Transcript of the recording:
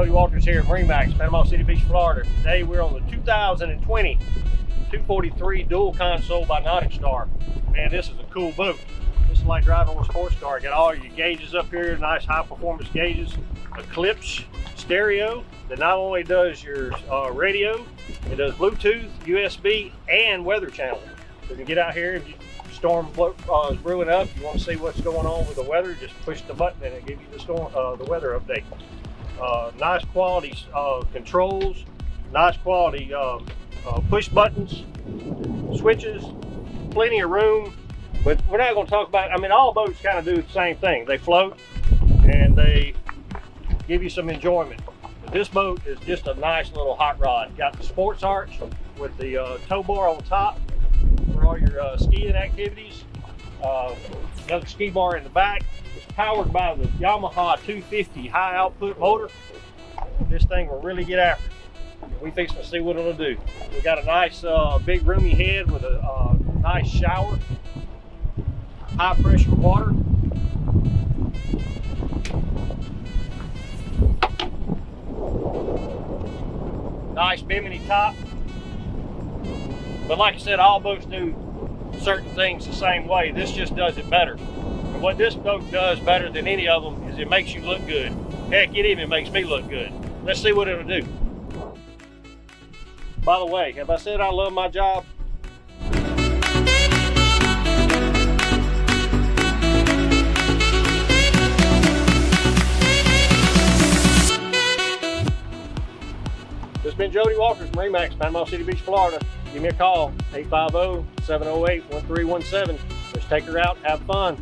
Jody Walters here at MarineMax, Panama City Beach, Florida. Today we're on the 2020 243 dual console by NauticStar. Man, this is a cool boat. This is like driving on a sports car. Got all your gauges up here, nice high performance gauges. A Clips stereo that not only does your radio, it does Bluetooth, USB, and weather channel. So you can get out here if you storm is brewing up, you want to see what's going on with the weather, just push the button and it'll give you the weather update. Nice quality controls, nice quality push buttons, switches, plenty of room. But we're not going to talk about, I mean, all boats kind of do the same thing. They float and they give you some enjoyment. But this boat is just a nice little hot rod. Got the sports arch with the tow bar on top for all your skiing activities. Another ski bar in the back. It's powered by the Yamaha 250 high output motor. This thing will really get after it. We fixing to see what it'll do. We got a nice big roomy head with a nice shower, high pressure water. Nice bimini top. But like I said, all boats do certain things the same way. This just does it better. And what this boat does better than any of them is it makes you look good. Heck, it even makes me look good. Let's see what it'll do. By the way, have I said I love my job? This has been Jody Walters, MarineMax, Panama City Beach, Florida. Give me a call, 850-708-1317. Let's take her out, have fun.